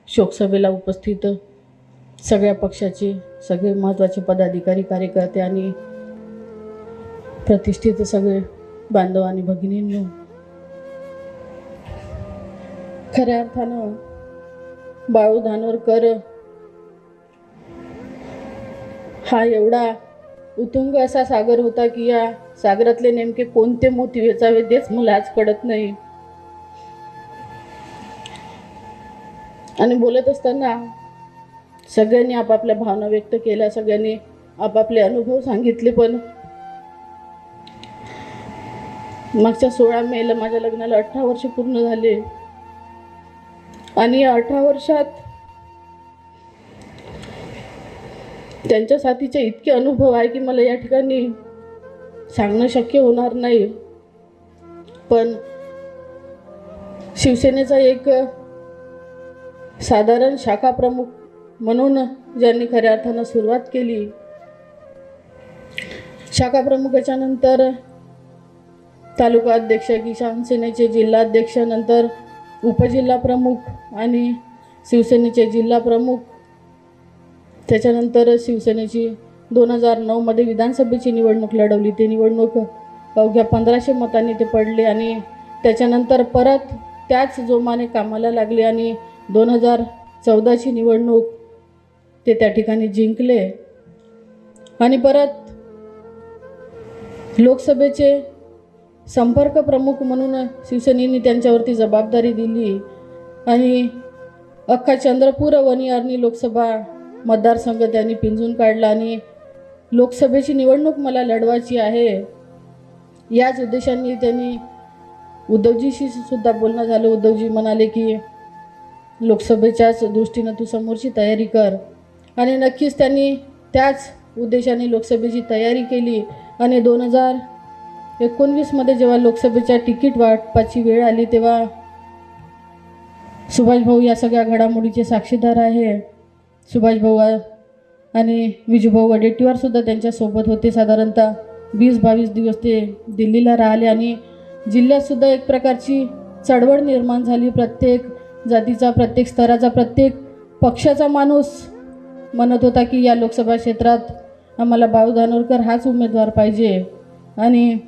शोकसभेला उपस्थित सगळ्या पक्षाचे सगळे महत्त्वाचे पदाधिकारी, कार्यकर्ते आणि प्रतिष्ठित सगळे बांधव आणि भगिनींनो, खऱ्या अर्थानं बाळू धानोरकर हा एवढा उतुंग असा सागर होता की या सागरातले नेमके कोणते मोती वेचावे तेच मला आज कळत नाही. आणि बोलत असताना सगळ्यांनी आपापल्या भावना व्यक्त केल्या, सगळ्यांनी आपापले अनुभव सांगितले. पण मागच्या 16 मेला माझ्या लग्नाला 18 वर्ष पूर्ण झाले आणि या 18 वर्षात त्यांच्या साथीचे इतके अनुभव आहे की मला या ठिकाणी सांगणं शक्य होणार नाही. पण शिवसेनेचा एक साधारण शाखा प्रमुख म्हणून ज्यांनी खऱ्या अर्थानं सुरुवात केली, शाखा प्रमुखाच्या नंतर तालुका अध्यक्ष, किसान सेनेचे जिल्हाध्यक्ष, नंतर उपजिल्हा प्रमुख आणि शिवसेनेचे जिल्हा प्रमुख, त्याच्यानंतर शिवसेनेची 2009 विधानसभेची निवडणूक लढवली. ते निवडणूक अवघ्या 1500 मतांनी ते पडले आणि त्याच्यानंतर परत त्याच जोमाने कामाला लागले आणि 2014ची निवडणूक ते त्या ठिकाणी जिंकले आणि परत लोकसभेचे संपर्क प्रमुख म्हणून शिवसेनेने त्यांच्यावरती जबाबदारी दिली आणि अख्खा चंद्रपूर वणी लोकसभा मतदारसंघ त्यांनी पिंजून काढला आणि लोकसभेची निवडणूक मला लढवायची आहे याच उद्देशाने त्यांनी उद्धवजीशी सुद्धा बोलणं झालं. उद्धवजी म्हणाले की लोकसभेच्याच दृष्टीनं तू समोरची तयारी कर आणि नक्कीच त्यांनी त्याच उद्देशाने लोकसभेची तयारी केली आणि 2019 जेव्हा लोकसभेच्या तिकीट वाटपाची वेळ आली तेव्हा सुभाष भाऊ या सगळ्या घडामोडीचे साक्षीदार आहे. सुभाष भाऊ आणि विजूभाऊ वडेट्टीवार सुद्धा त्यांच्यासोबत होते. साधारणतः 20-22 दिवस ते दिल्लीला राहिले आणि जिल्ह्यात सुद्धा एक प्रकारची चळवळ निर्माण झाली. प्रत्येक जातीचा, प्रत्येक स्तराचा, प्रत्येक पक्षाचा माणूस म्हणत होता की या लोकसभा क्षेत्रात आम्हाला बाळू धानोरकर हाच उमेदवार पाहिजे. आणि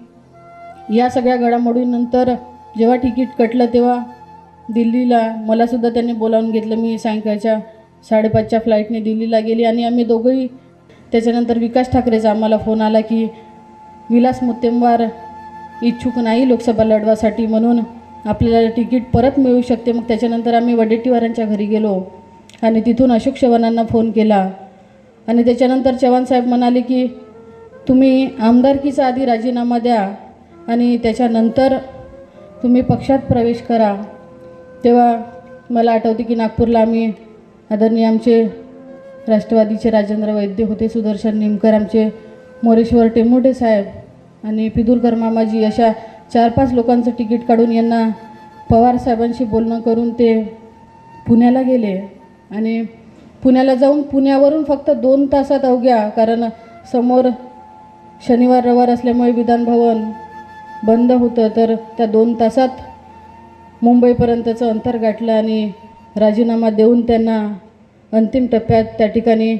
या सगळ्या घडामोडीनंतर जेव्हा तिकीट कटलं तेव्हा दिल्लीला मलासुद्धा त्यांनी बोलावून घेतलं. मी सायंकाळच्या 5:30च्या फ्लाईटने दिल्लीला गेली आणि आम्ही दोघंही, त्याच्यानंतर विकास ठाकरेचा आम्हाला फोन आला की विलास मुत्तेमवार इच्छुक नाही लोकसभा लढवासाठी, म्हणून आपल्याला तिकीट परत मिळू शकते. मग त्याच्यानंतर आम्ही वडेट्टीवारांच्या घरी गेलो आणि तिथून अशोक चव्हाणांना फोन केला आणि त्याच्यानंतर चव्हाणसाहेब म्हणाले की तुम्ही आमदारकीचा आधी राजीनामा द्या आणि त्याच्यानंतर तुम्ही पक्षात प्रवेश करा. तेव्हा मला आठवते की नागपूरला आम्ही आदरणीय आमचे राष्ट्रवादीचे राजेंद्र वैद्य होते, सुदर्शन निमकर, आमचे मोरेश्वर टेमुटे साहेब आणि पिदुरकर मामाजी, अशा 4-5 लोकांचं तिकीट काढून यांना पवार साहेबांशी बोलणं करून ते पुण्याला गेले आणि पुण्याला जाऊन पुण्यावरून फक्त 2 तासात अवघ्या, कारण समोर शनिवार रविवार असल्यामुळे विधानभवन बंद होतं, तर त्या 2 तासात मुंबईपर्यंतचं अंतर गाठलं आणि राजीनामा देऊन त्यांना अंतिम टप्प्यात त्या ठिकाणी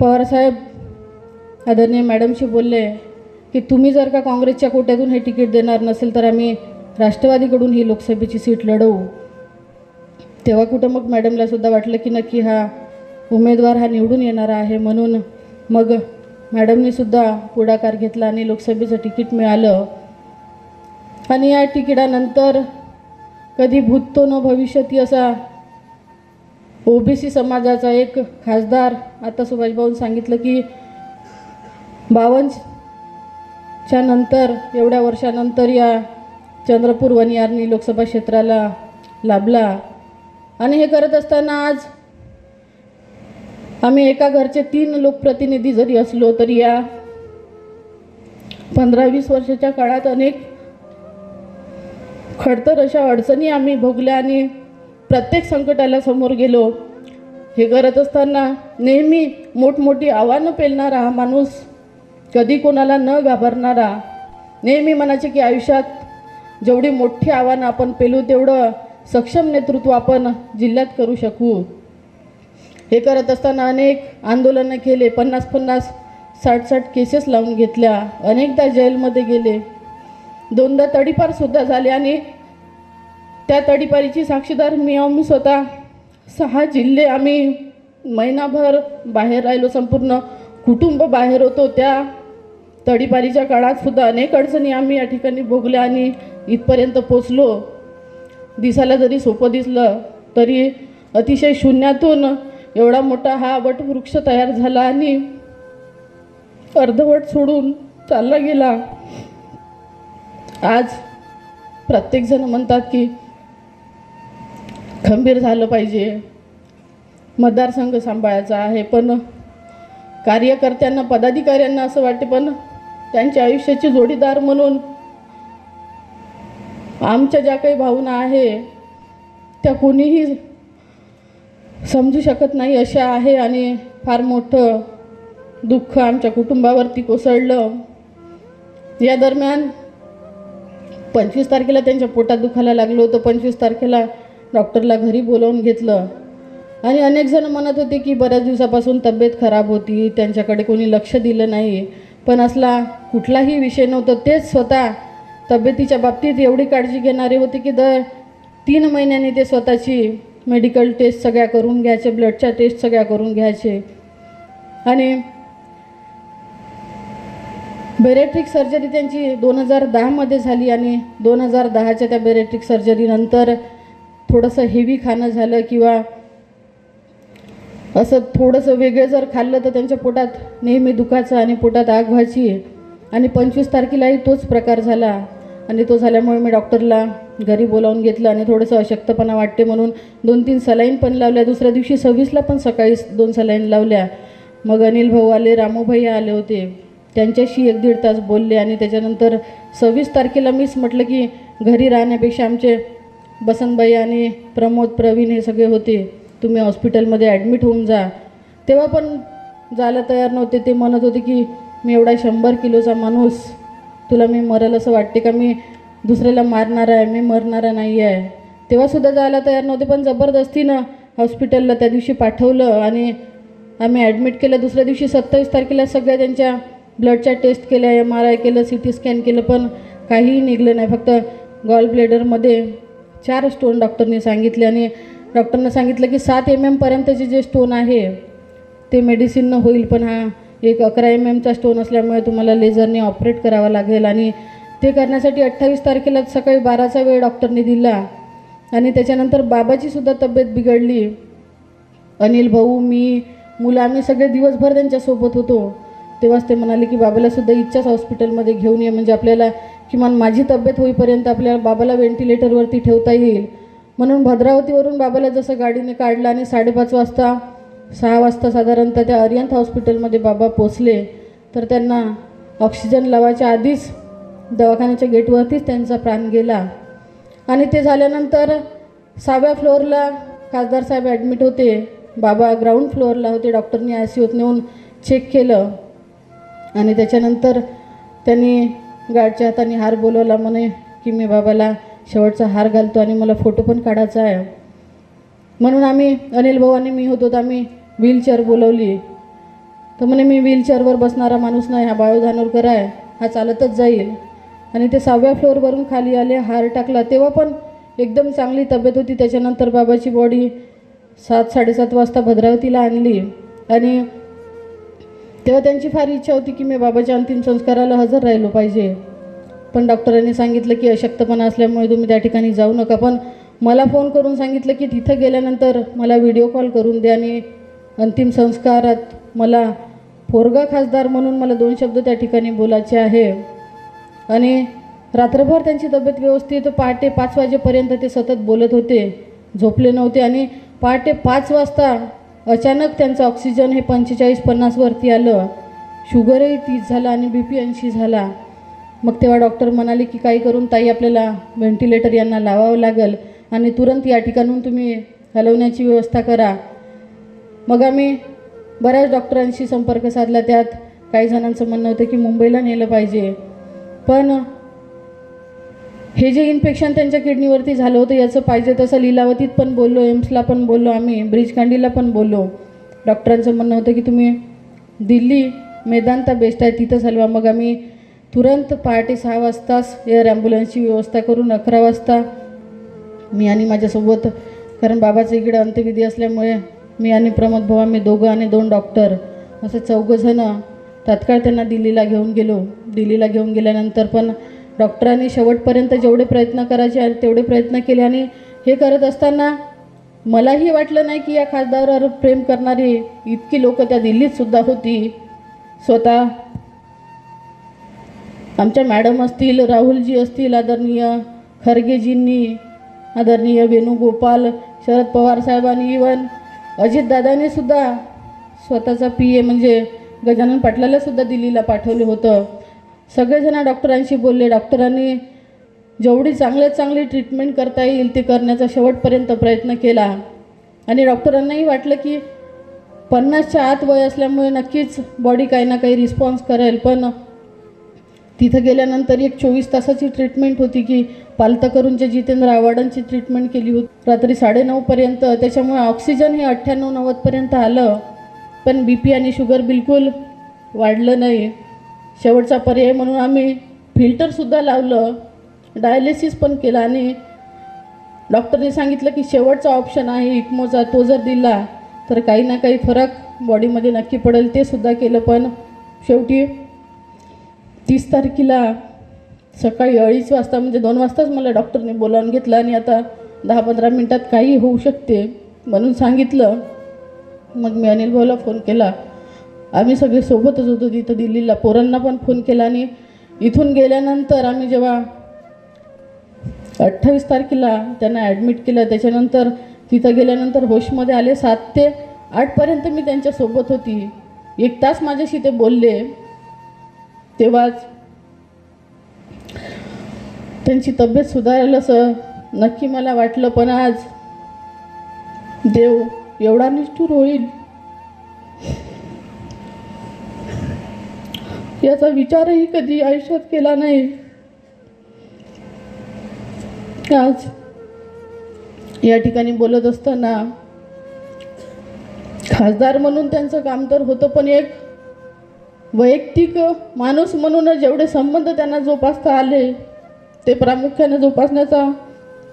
पवारसाहेब आदरणीय मॅडमशी बोलले की तुम्ही जर का काँग्रेसच्या कोट्यातून हे तिकीट देणार नसेल तर आम्ही राष्ट्रवादीकडून ही लोकसभेची सीट लढवू. तेव्हा कुठं मग मॅडमलासुद्धा वाटलं की नक्की हा उमेदवार हा निवडून येणारा आहे, म्हणून मग मॅडमनीसुद्धा पुढाकार घेतला आणि लोकसभेचं तिकीट मिळालं. आणि या तिकिटानंतर कधी भूतो न भविष्यती असा ओबीसी समाजाचा एक खासदार, आता सुभाषभाऊन सांगितलं की 52च्या नंतर, एवढ्या वर्षानंतर या चंद्रपूर वनियारणी लोकसभा क्षेत्राला लाभला. आणि हे करत असताना आज आम्ही एका घरचे 3 लोकप्रतिनिधी जरी असलो तरी या 15-20 वर्षाच्या काळात अनेक खडतर अशा अडचणी आम्ही भोगल्या आणि प्रत्येक संकटाला समोर गेलो. हे करत असताना नेहमी मोठमोठी आव्हानं पेलणारा हा माणूस, कधी कोणाला न घाबरणारा, नेहमी म्हणायचे की आयुष्यात जेवढी मोठी आव्हानं आपण पेलू तेवढं सक्षम नेतृत्व आपण जिल्ह्यात करू शकू. हे करत असताना अनेक आंदोलनं केले, 50-50, 60-60 केसेस लावून घेतल्या, अनेकदा जेलमध्ये गेले, 2दा तडीपारसुद्धा झाले. आणि त्या तडीपारीची साक्षीदार आम्ही स्वतः 6 जिल्हे आम्ही महिनाभर बाहेर राहिलो, संपूर्ण कुटुंब बाहेर होतो. त्या तडीपारीच्या काळातसुद्धा अनेक अडचणी आम्ही या ठिकाणी भोगल्या आणि इथपर्यंत पोचलो. दिसायला जरी सोपं दिसलं तरी अतिशय शून्यातून एवढा मोठा हा वटवृक्ष तयार झाला आणि अर्धवट सोडून चालला गेला. आज प्रत्येकजण म्हणतात की खंबीर झालं पाहिजे, मतदारसंघ सांभाळायचा आहे, पण कार्यकर्त्यांना, पदाधिकाऱ्यांना असं वाटते, पण त्यांच्या आयुष्याची जोडीदार म्हणून आमच्या ज्या काही भावना आहे त्या कोणीही समजू शकत नाही अशा आहे. आणि फार मोठं दुःख आमच्या कुटुंबावरती कोसळलं. या दरम्यान 25 तारखेला त्यांच्या पोटात दुखायला लागलं होतं. 25 तारखेला डॉक्टरला घरी बोलावून घेतलं आणि अनेक जण म्हणत होते की बऱ्याच दिवसापासून तब्येत खराब होती, त्यांच्याकडे कोणी लक्ष दिलं नाही, पण असला कुठलाही विषय नव्हता. तेच स्वतः तब्येतीच्या बाबतीत एवढी काळजी घेणारे होते की दर 3 महिन्यांनी ते स्वतःची मेडिकल टेस्ट सगळ्या करून घ्यायचे, ब्लडच्या टेस्ट सगळ्या करून घ्यायचे. आणि बेरेट्रिक सर्जरी त्यांची 2010मध्ये झाली आणि 2010च्या त्या बेरेट्रिक सर्जरीनंतर थोडंसं हेवी खाणं झालं किंवा असं थोडंसं वेगळं जर खाल्लं तर त्यांच्या पोटात नेहमी दुखायचं आणि पोटात आग व्हायची. आणि 25 तारखेलाही तोच प्रकार झाला आणि तो झाल्यामुळे मी डॉक्टरला घरी बोलावून घेतलं आणि थोडंसं अशक्तपणा वाटते म्हणून 2-3 सलाईन पण लावल्या. दुसऱ्या दिवशी 26ला पण सकाळी 2 सलाईन लावल्या. मग अनिल भाऊ आले, रामू भैया आले होते, त्यांच्याशी 1-1.5 तास बोलले आणि त्याच्यानंतर 26 तारखेला मीच म्हटलं की घरी राहण्यापेक्षा आमचे बसंतबाई आणि प्रमोद, प्रवीण हे सगळे होते, तुम्ही हॉस्पिटलमध्ये ॲडमिट होऊन जा. तेव्हा पण जायला तयार नव्हते. ते म्हणत होते की मी एवढा 100 किलोचा माणूस, तुला मी मरेल असं वाटते का? मी दुसऱ्याला मारणारा आहे, मी मरणारा नाही आहे. तेव्हासुद्धा जायला तयार नव्हते, पण जबरदस्तीनं हॉस्पिटलला त्या दिवशी पाठवलं आणि आम्ही ॲडमिट केलं. दुसऱ्या दिवशी 27 तारखेला सगळ्या त्यांच्या ब्लडच्या टेस्ट केल्या, MRI केलं, CT स्कॅन केलं, पण काहीही निघलं नाही. फक्त गॉल ब्लेडरमध्ये 4 स्टोन डॉक्टरने सांगितले आणि डॉक्टरनं सांगितलं की 7 mm पर्यंतचे जे स्टोन आहे ते मेडिसिननं होईल, पण हा एक 11 mm स्टोन असल्यामुळे तुम्हाला लेझरने ऑपरेट करावा लागेल. आणि ते करण्यासाठी 28 तारखेला सकाळी 12चा वेळ डॉक्टरने दिला. आणि त्याच्यानंतर बाबाचीसुद्धा तब्येत बिघडली. अनिल भाऊ, मी, मुलं, आम्ही सगळे दिवसभर त्यांच्यासोबत होतो. तेव्हाच ते म्हणाले की बाबालासुद्धा इच्छाच हॉस्पिटलमध्ये घेऊन ये, म्हणजे आपल्याला किमान माझी तब्येत होईपर्यंत आपल्याला बाबाला व्हेंटिलेटरवरती ठेवता येईल. म्हणून भद्रावतीवरून बाबाला जसं गाडीने काढलं आणि 5:30 वाजता, 6 वाजता साधारणतः त्या अरियंत हॉस्पिटलमध्ये बाबा पोचले. तर त्यांना ऑक्सिजन लावायच्या आधीच दवाखान्याच्या गेटवरतीच त्यांचा प्राण गेला. आणि ते झाल्यानंतर 6व्या फ्लोअरला खासदार साहेब ॲडमिट होते, बाबा ग्राउंड फ्लोअरला होते. डॉक्टरनी ICUत नेऊन चेक केलं आणि त्याच्यानंतर त्यांनी गार्डच्या हाताने हार बोलवला, म्हणे की मी बाबाला शेवटचा हार घालतो आणि मला फोटो पण काढायचा आहे. म्हणून आम्ही, अनिल भाऊ आणि मी होतो, तर आम्ही व्हीलचेअर बोलवली. तर म्हणे मी व्हीलचेअरवर बसणारा माणूस नाही, हा बाळू धानोरकर आहे, हा चालतच जाईल. आणि ते 6व्या फ्लोअरवरून खाली आले, हार टाकला. तेव्हा पण एकदम चांगली तब्येत होती. त्याच्यानंतर बाबाची बॉडी 7-7:30 वाजता भद्रावतीला आणली आणि तेव्हा त्यांची फार इच्छा होती की मी बाबाच्या अंतिम संस्काराला हजर राहिलो पाहिजे. पण डॉक्टरांनी सांगितलं की अशक्तपणा असल्यामुळे तुम्ही त्या ठिकाणी जाऊ नका. पण मला फोन करून सांगितलं की तिथं गेल्यानंतर मला व्हिडिओ कॉल करून द्या आणि अंतिम संस्कारात मला पोरगा खासदार म्हणून मला 2 शब्द त्या ठिकाणी बोलायचे आहे. आणि रात्रभर त्यांची तब्येत व्यवस्थित, पहाटे 5 वाजेपर्यंत ते सतत बोलत होते, झोपले नव्हते. आणि पहाटे 5 वाजता अचानक त्यांचं ऑक्सिजन हे 45-50 वरती आलं, शुगरही 30 झाला आणि BP 80 झाला. मग तेव्हा डॉक्टर म्हणाले की काही करून ताई आपल्याला व्हेंटिलेटर यांना लावावं लागेल आणि तुरंत या ठिकाणून तुम्ही हलवण्याची व्यवस्था करा. मग आम्ही बऱ्याच डॉक्टरांशी संपर्क साधला. त्यात काही जणांचं म्हणणं होतं की मुंबईला नेलं पाहिजे, पण हे जे इन्फेक्शन त्यांच्या किडनीवरती झालं होतं याचं पाहिजे तसं लीलावतीत पण बोललो, एम्सला पण बोललो, आम्ही ब्रिजकांडीला पण बोललो. डॉक्टरांचं म्हणणं होतं की तुम्ही दिल्ली मेदांता बेस्ट आहे तिथंच हलवा. मग आम्ही तुरंत पहाटे 6 वाजताच एअर ॲम्ब्युलन्सची व्यवस्था करून 11 वाजता मी आणि माझ्यासोबत, कारण बाबाचं इकडे अंत्यविधी असल्यामुळे मी आणि प्रमोद भाऊ, आम्ही दोघं आणि 2 डॉक्टर असं 4 जणं तात्काळ त्यांना दिल्लीला घेऊन गेलो. दिल्लीला घेऊन गेल्यानंतर पण डॉक्टरांनी शेवटपर्यंत जेवढे प्रयत्न करायचे तेवढे प्रयत्न केले. आणि हे करत असताना मलाही वाटलं नाही की या खासदारावर प्रेम करणारी इतकी लोक त्या दिल्लीत सुद्धा होती. स्वतः आमच्या मॅडम असतील, राहुलजी असतील, आदरणीय खरगेजींनी, आदरणीय वेणुगोपाल, शरद पवार साहेबांनी, इवन अजितदादांनी सुद्धा स्वतःचा PA म्हणजे गजानन पाटलाला सुद्धा दिल्लीला पाठवलं होतं. सगळेजण डॉक्टरांशी बोलले. डॉक्टरांनी जेवढी चांगल्यात चांगली ट्रीटमेंट करता येईल ते करण्याचा शेवटपर्यंत प्रयत्न केला. आणि डॉक्टरांनाही वाटलं की 50च्या आत वय असल्यामुळे नक्कीच बॉडी काही ना काही रिस्पॉन्स करेल. पण तिथं गेल्यानंतर एक 24 तासाची ट्रीटमेंट होती की पालतकरूंच्या जितेंद्र आव्हाडांची ट्रीटमेंट केली होती रात्री 9:30पर्यंत. त्याच्यामुळे ऑक्सिजन हे 98-90पर्यंत आलं, पण BP आणि शुगर बिलकुल वाढलं नाही. शेवटचा पर्याय म्हणून आम्ही फिल्टरसुद्धा लावलं, डायलिसिस पण केला. आणि डॉक्टरने सांगितलं की शेवटचा ऑप्शन आहे इक्मोचा, तो जर दिला तर काही ना काही फरक बॉडीमध्ये नक्की पडेल. ते सुद्धा केलं. पण शेवटी 30 तारखेला सकाळी 2:30 वाजता म्हणजे 2 वाजताच मला डॉक्टरने बोलावून घेतलं आणि आता 10-15 मिनटात काही होऊ शकते म्हणून सांगितलं. मग मी अनिल भाऊला फोन केला, आम्ही सगळे सोबतच होतो तिथं दिल्लीला. पोरांना पण फोन केला. आणि इथून गेल्यानंतर आम्ही जेव्हा 28 तारखेला त्यांना ॲडमिट केलं, त्याच्यानंतर तिथं गेल्यानंतर होशमध्ये आले. 7 ते 8पर्यंत मी त्यांच्यासोबत होती. 1 तास माझ्याशी ते बोलले. तेव्हाच त्यांची तब्येत सुधारेल असं नक्की मला वाटलं. पण आज देव एवढा निष्ठुर होईल याचा विचारही कधी आयुष्यात केला नाही. आज या ठिकाणी बोलत असताना खासदार म्हणून त्यांचं काम तर होतं, पण एक वैयक्तिक माणूस म्हणून जेवढे संबंध त्यांना जोपासता आले ते प्रामुख्याने जोपासण्याचा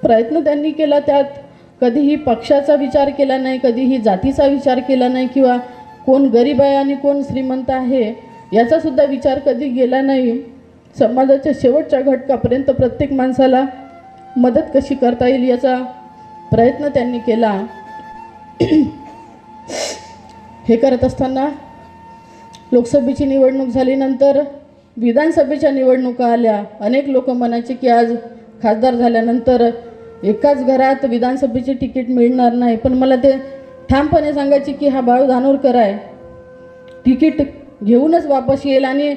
प्रयत्न त्यांनी केला. त्यात कधीही पक्षाचा विचार केला नाही, कधीही जातीचा विचार केला नाही, किंवा कोण गरीब आहे आणि कोण श्रीमंत आहे याचासुद्धा विचार कधी गेला नाही. समाजाच्या शेवटच्या घटकापर्यंत प्रत्येक माणसाला मदत कशी करता येईल याचा प्रयत्न त्यांनी केला. हे करत असताना लोकसभेची निवडणूक झाल्यानंतर विधानसभेच्या निवडणुका आल्या. अनेक लोक म्हणायचे की आज खासदार झाल्यानंतर एकाच घरात विधानसभेचे तिकीट मिळणार नाही, पण मला ते ठामपणे सांगायचे की हा बाळू धानोरकर आहे, तिकीट घेऊनच वापस येईल आणि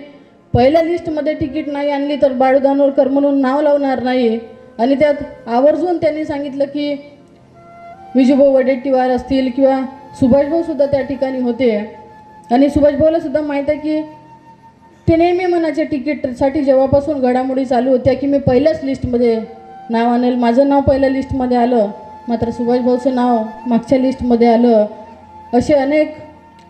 पहिल्या लिस्टमध्ये तिकीट नाही आणली तर बाळू धानोरकर म्हणून नाव लावणार नाही. आणि त्यात आवर्जून त्यांनी सांगितलं की विजूभाऊ वडेट्टीवार असतील किंवा सुभाषभाऊसुद्धा त्या ठिकाणी होते. आणि सुभाषभाऊला सुद्धा माहीत आहे की ते नेहमी म्हणायचे तिकीटसाठी जेव्हापासून घडामोडी चालू होत्या की मी पहिल्याच लिस्टमध्ये नाव आणेल. माझं नाव पहिल्या लिस्टमध्ये आलं, मात्र सुभाषभाऊचं नाव मागच्या लिस्टमध्ये आलं. असे अनेक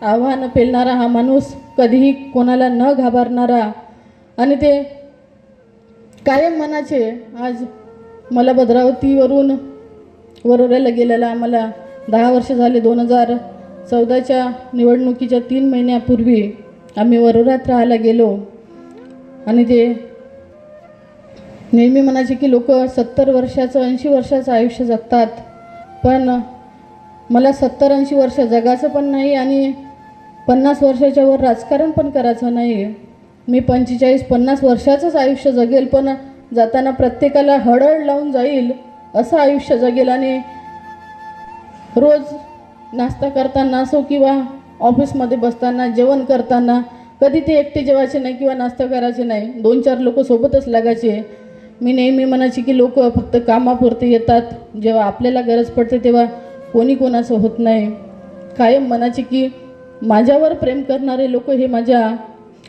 आव्हानं पेलणारा हा माणूस, कधीही कोणाला न घाबरणारा, आणि ते कायम म्हणायचे. आज मला भद्रावतीवरून वरोऱ्याला गेलेला आम्हाला 10 वर्ष झाले. 2014च्या निवडणुकीच्या 3 महिन्यापूर्वी आम्ही वरोऱ्यात राहायला गेलो आणि ते नेहमी म्हणायचे की लोक 70 वर्षाचं 80 वर्षाचं आयुष्य जगतात, पण मला 70-80 वर्ष जगायचं पण नाही आणि 50 वर्षाच्या वर राजकारण पण करायचं नाही. मी 45-50 वर्षाचंच आयुष्य जगेल, पण जाताना प्रत्येकाला हळहळ लावून जाईल असं आयुष्य जगेल. आणि रोज नाश्ता करताना असो किंवा ऑफिसमध्ये बसताना जेवण करताना कधी ते एकटे जेवायचे नाही किंवा नाश्ता करायचे नाही, 2-4 लोक सोबतच लागायचे. मी नेहमी म्हणायचे की लोक फक्त कामापुरते येतात, जेव्हा आपल्याला गरज पडते तेव्हा कोणी कोणाचं होत नाही. कायम म्हणायचे की माझ्यावर प्रेम करणारे लोक हे माझ्या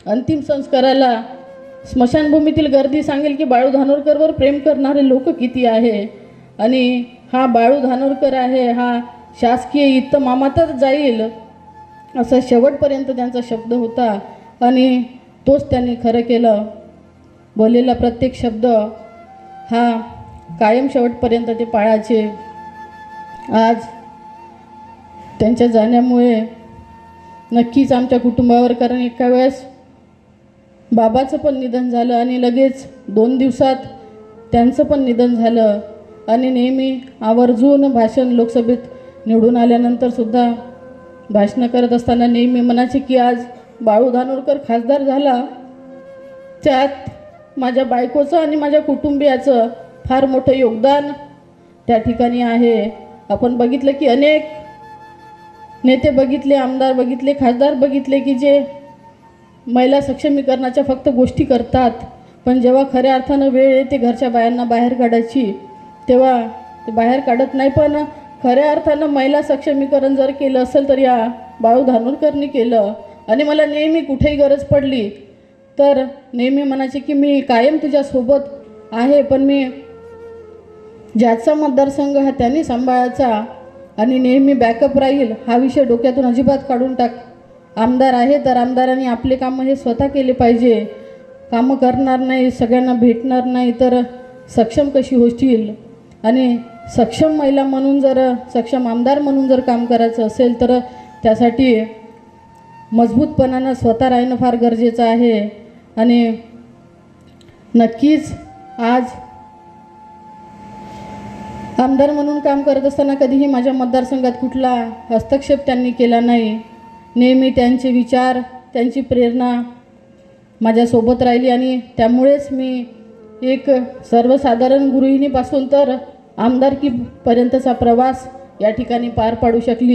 अंतिम संस्काराला स्मशानभूमीतील गर्दी सांगेल की बाळू धानोरकरवर प्रेम करणारे लोक किती आहे. आणि हा बाळू धानोरकर आहे, हा शासकीय इत्तमामातच जाईल असा शेवटपर्यंत त्यांचा शब्द होता. आणि तोच त्यांनी खरं केलं. बोललेला प्रत्येक शब्द हा कायम शेवटपर्यंत ते पाळायचे. आज त्यांच्या जाण्यामुळे नक्कीच आमच्या कुटुंबावर, कारण एका वेळेस बाबाचं पण निधन झालं आणि लगेच 2 दिवसात त्यांचं पण निधन झालं. आणि नेहमी आवर्जून भाषण लोकसभेत निवडून आल्यानंतरसुद्धा भाषणं करत असताना नेहमी म्हणायचे की आज बाळू धानोरकर खासदार झाला, त्यात माझ्या बायकोचं आणि माझ्या कुटुंबियाचं फार मोठं योगदान त्या ठिकाणी आहे. आपण बघितलं की अनेक नेते बघितले, आमदार बघितले, खासदार बघितले की जे महिला सक्षमीकरणाच्या फक्त गोष्टी करतात, पण जेव्हा खऱ्या अर्थानं वेळ येते घरच्या बायांना बाहेर काढायची तेव्हा ते बाहेर काढत नाही. पण खऱ्या अर्थानं महिला सक्षमीकरण जर केलं असेल तर या बाळू धानोरकरनी केलं. आणि मला नेहमी कुठेही गरज पडली तर नेहमी म्हणायचे की मी कायम तुझ्यासोबत आहे, पण मी ज्याचा मतदारसंघ हा त्यांनी सांभाळायचा आणि नेहमी बॅकअप राहील हा विषय डोक्यातून अजिबात काढून टाक. आमदार आहे तर आमदारांनी आपले कामं हे स्वतः केले पाहिजे. कामं करणार नाही, सगळ्यांना भेटणार नाही तर सक्षम कशी होतील. आणि सक्षम महिला म्हणून जर, सक्षम आमदार म्हणून जर काम करायचं असेल तर त्यासाठी मजबूतपणानं स्वतः राहणं फार गरजेचं आहे. आणि नक्कीच आज आमदार म्हणून काम करत असताना कधीही माझ्या मतदारसंघात कुठला हस्तक्षेप त्यांनी केला नाही. नेहमी त्यांचे विचार, त्यांची प्रेरणा माझ्यासोबत राहिली आणि त्यामुळेच मी एक सर्वसाधारण गृहिणीपासून तर आमदारकीपर्यंतचा प्रवास या ठिकाणी पार पाडू शकली.